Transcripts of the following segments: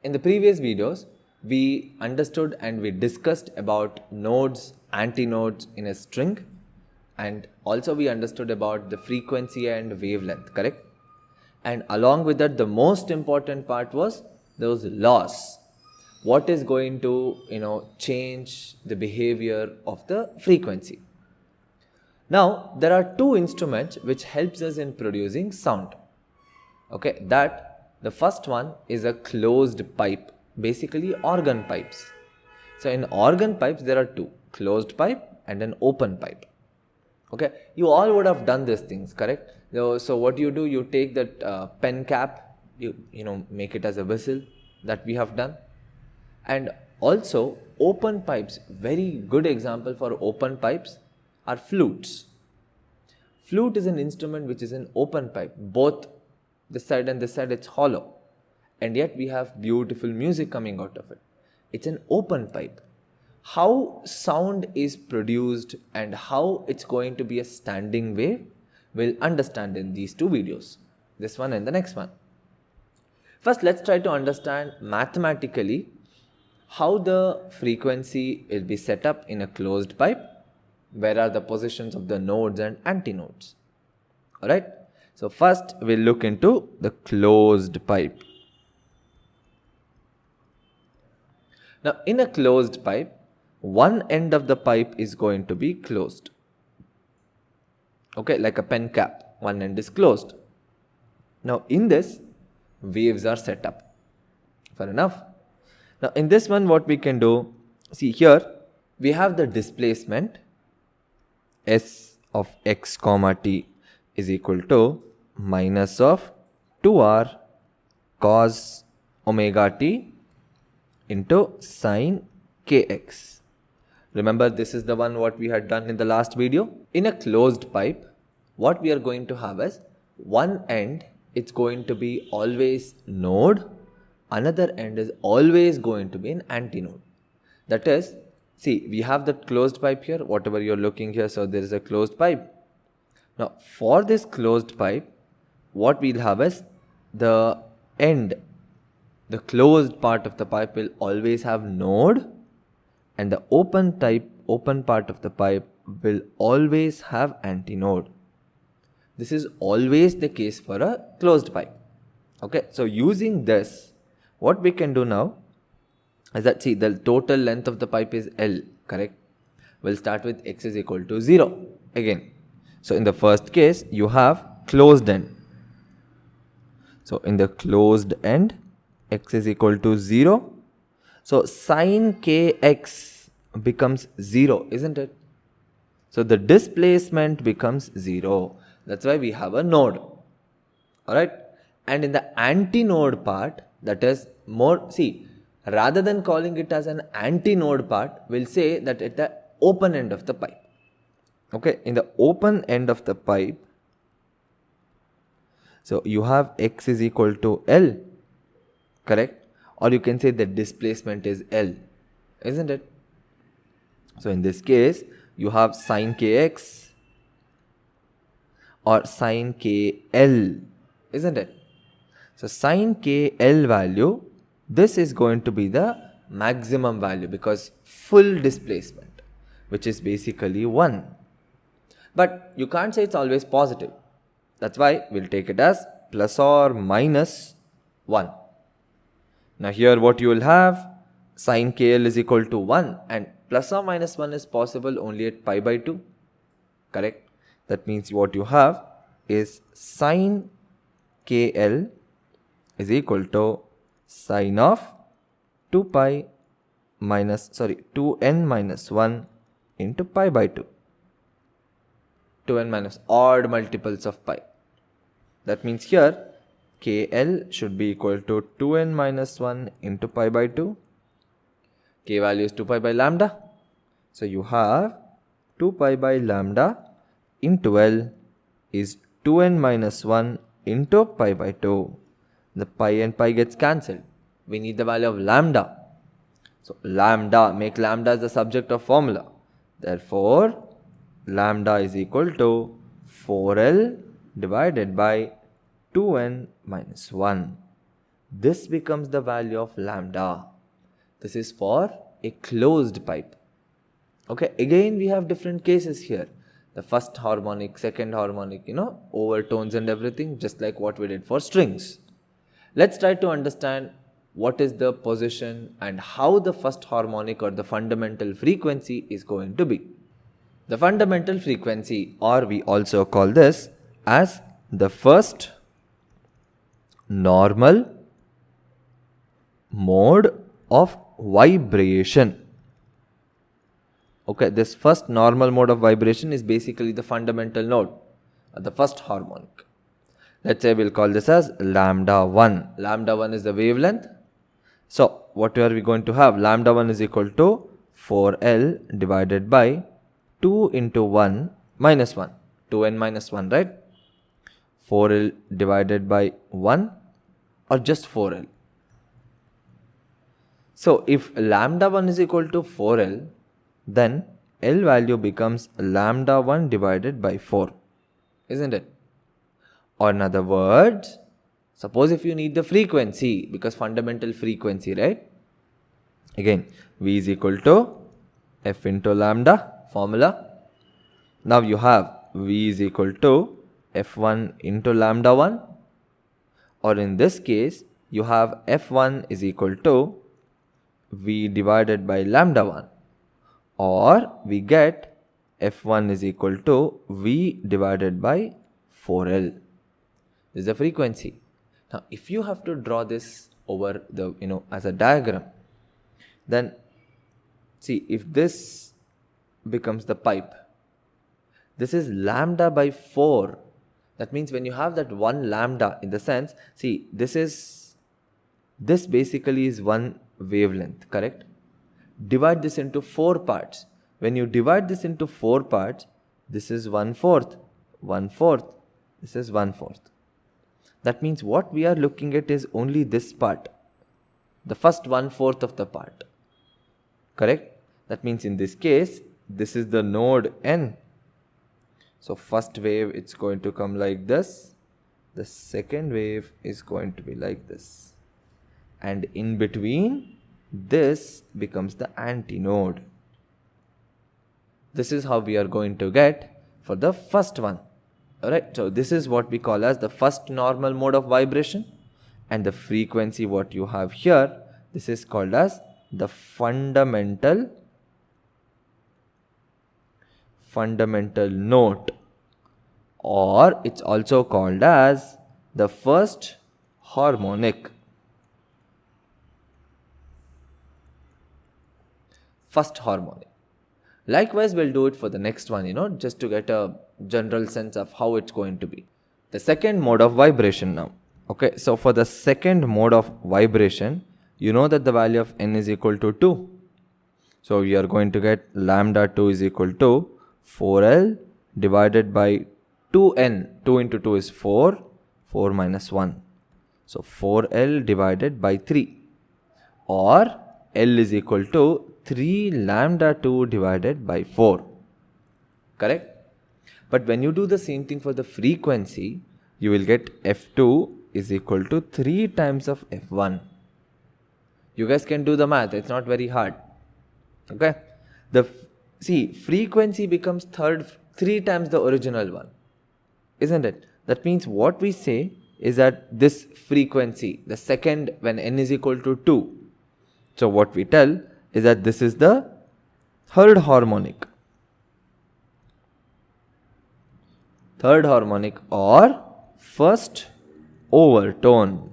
In the previous videos, we understood and we discussed about nodes, antinodes in a string, and also we understood about the frequency and wavelength, correct? And along with that, the most important part was those laws. What is going to, change the behavior of the frequency. Now, there are two instruments which helps us in producing sound. Okay, the first one is a closed pipe, basically organ pipes. So in organ pipes, there are two, closed pipe and an open pipe. Okay, you all would have done these things, correct? So what you do, you take that pen cap, you make it as a whistle, that we have done. And also open pipes, very good example for open pipes are flutes. Flute is an instrument which is an open pipe, both this side and this side it's hollow, and yet we have beautiful music coming out of it. It's an open pipe. How sound is produced and how it's going to be a standing wave, we'll understand in these two videos, this one and the next one. First, let's try to understand mathematically how the frequency will be set up in a closed pipe. Where are the positions of the nodes and antinodes? Alright, so first we'll look into the closed pipe. Now in a closed pipe, one end of the pipe is going to be closed. Okay, like a pen cap, one end is closed. Now in this, waves are set up. Fair enough. Now in this one, what we can do, see here, we have the displacement S of x comma t is equal to minus of 2r cos omega t into sin kx. Remember, this is the one what we had done in the last video. In a closed pipe, what we are going to have is one end, it's going to be always node, another end is always going to be an antinode. That is, see, we have the closed pipe here, whatever you're looking here, so there is a closed pipe. Now, for this closed pipe, what we'll have is the end, the closed part of the pipe will always have node, and the open part of the pipe will always have antinode. This is always the case for a closed pipe. Okay, so using this, what we can do now is that, see, the total length of the pipe is L, correct? We'll start with x is equal to 0 again. So in the first case, you have closed end. So in the closed end, x is equal to 0. So sin kx becomes 0, isn't it? So the displacement becomes 0. That's why we have a node. Alright? And in the antinode part, that is more, see, rather than calling it as an antinode part, we'll say that at the open end of the pipe. Okay, in the open end of the pipe, so you have x is equal to L, correct? Or you can say the displacement is L, isn't it? So in this case, you have sin kx or sin kl, isn't it? So sin kl value, this is going to be the maximum value because full displacement, which is basically 1. But you can't say it's always positive. That's why we'll take it as plus or minus 1. Now here what you will have, sin kl is equal to 1, and plus or minus 1 is possible only at pi by 2. Correct? That means what you have is sin kl is equal to sin of 2n minus 1 into pi by 2. 2n minus odd multiples of pi. That means here kl should be equal to 2n minus 1 into pi by 2. K value is 2 pi by lambda. So you have 2 pi by lambda into L is 2n minus 1 into pi by 2. The pi and pi gets cancelled. We need the value of lambda. So lambda, make lambda as the subject of formula. Therefore, lambda is equal to 4L divided by 2n minus 1. this becomes the value of lambda. This is for a closed pipe. Okay, again we have different cases here. The first harmonic, second harmonic, overtones and everything, just like what we did for strings. Let's try to understand what is the position and how the first harmonic or the fundamental frequency is going to be. The fundamental frequency, or we also call this as the first normal mode of vibration. Okay, this first normal mode of vibration is basically the fundamental node, the first harmonic. Let's say we'll call this as lambda 1. Lambda 1 is the wavelength. So, what are we going to have? Lambda 1 is equal to 4L divided by 2 into 1 minus 1. 2n minus 1, right? 4L divided by 1 or just 4L. So, if lambda 1 is equal to 4L, then L value becomes lambda 1 divided by 4, isn't it? Or in other words, suppose if you need the frequency, because fundamental frequency, right? Again, V is equal to F into lambda formula. Now you have V is equal to F1 into lambda 1, or in this case, you have F1 is equal to V divided by lambda 1. Or we get F1 is equal to V divided by 4L. This is the frequency. Now, if you have to draw this over the, as a diagram, then see, if this becomes the pipe, this is lambda by 4. That means when you have that one lambda, in the sense, see, this basically is one wavelength, correct? Divide this into 4 parts. When you divide this into 4 parts, this is 1/4, 1/4, this is 1/4. That means what we are looking at is only this part, the first 1/4 of the part, correct? That means in this case, this is the node N. So first wave, it's going to come like this. The second wave is going to be like this. And in between, this becomes the antinode. This is how we are going to get for the first one. Alright, so this is what we call as the first normal mode of vibration, and the frequency what you have here, this is called as the fundamental note, or it's also called as the first harmonic. First harmonic. Likewise, we'll do it for the next one, just to get a general sense of how it's going to be. The second mode of vibration now. Okay, so for the second mode of vibration, you know that the value of N is equal to 2. So we are going to get lambda 2 is equal to 4L divided by 2N. 2 into 2 is 4. 4 minus 1. So 4L divided by 3. Or L is equal to 3 lambda 2 divided by 4. Correct? But when you do the same thing for the frequency, you will get F2 is equal to 3 times of F1. You guys can do the math. It's not very hard. Okay? See, frequency becomes 3 times the original one. Isn't it? That means what we say is that this frequency, the second when N is equal to 2. So what we tell is that this is the third harmonic. Third harmonic or first overtone.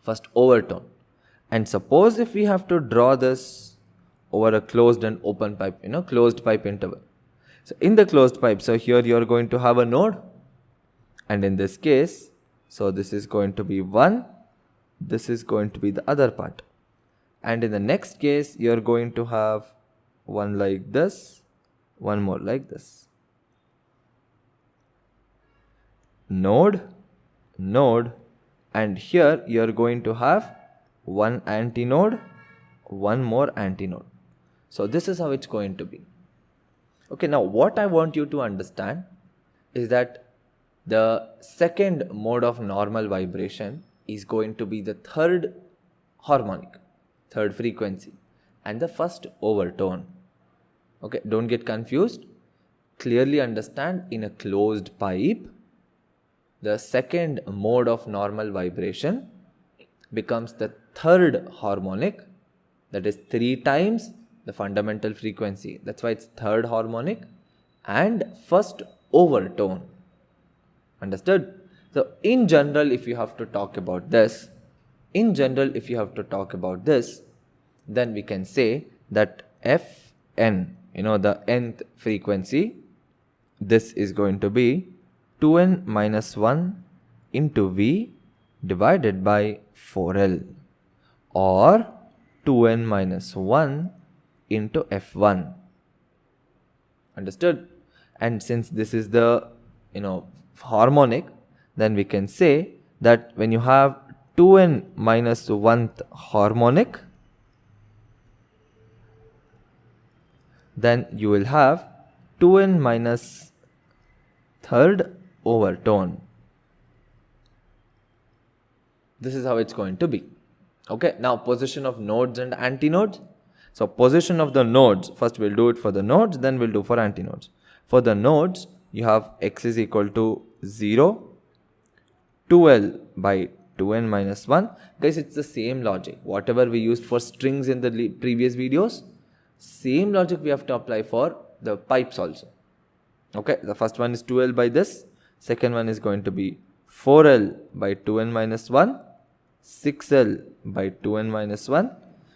First overtone. And suppose if we have to draw this over a closed and open pipe, closed pipe interval. So in the closed pipe, so here you are going to have a node. And in this case, so this is going to be 1. This is going to be the other part. And in the next case, you are going to have one like this, one more like this. Node, node, and here you are going to have one antinode, one more antinode. So this is how it's going to be. Okay, now what I want you to understand is that the second mode of normal vibration is going to be the third harmonic, third frequency, and the first overtone. Okay, don't get confused. Clearly understand, in a closed pipe, the second mode of normal vibration becomes the third harmonic, that is 3 times the fundamental frequency. That's why it's third harmonic and first overtone. Understood? So in general, if you have to talk about this, then we can say that Fn, the nth frequency, this is going to be 2n minus 1 into V divided by 4L, or 2n minus 1 into F1. Understood? And since this is the harmonic, then we can say that when you have 2n minus 1th harmonic, then you will have 2n minus 3rd overtone. This is how it's going to be. Okay, now position of nodes and antinodes. So position of the nodes, first we'll do it for the nodes, then we'll do for antinodes. For the nodes, you have x is equal to 0, 2l by 2n minus 1. Guys, it's the same logic. Whatever we used for strings in the previous videos, same logic we have to apply for the pipes also. Okay, the first one is 2l by this, second one is going to be 4l by 2n minus 1, 6l by 2n minus 1,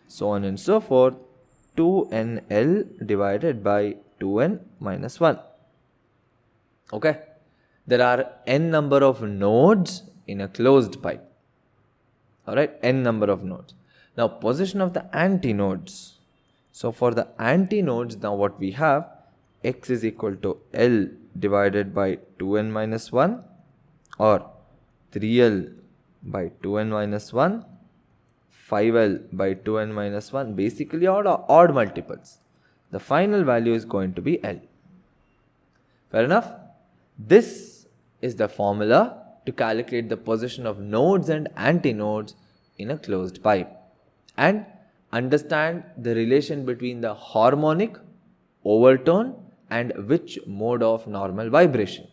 so on and so forth, 2nl divided by 2n minus 1. Okay, there are n number of nodes in a closed pipe. Alright, n number of nodes. Now position of the antinodes. So for the antinodes, now what we have, x is equal to L divided by 2n minus 1, or 3l by 2n minus 1, 5l by 2n minus 1, basically odd multiples. The final value is going to be L. Fair enough? This is the formula to calculate the position of nodes and antinodes in a closed pipe. And understand the relation between the harmonic, overtone, and which mode of normal vibration.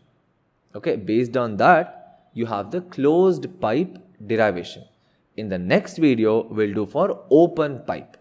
Okay, based on that, you have the closed pipe derivation. In the next video, we'll do for open pipe.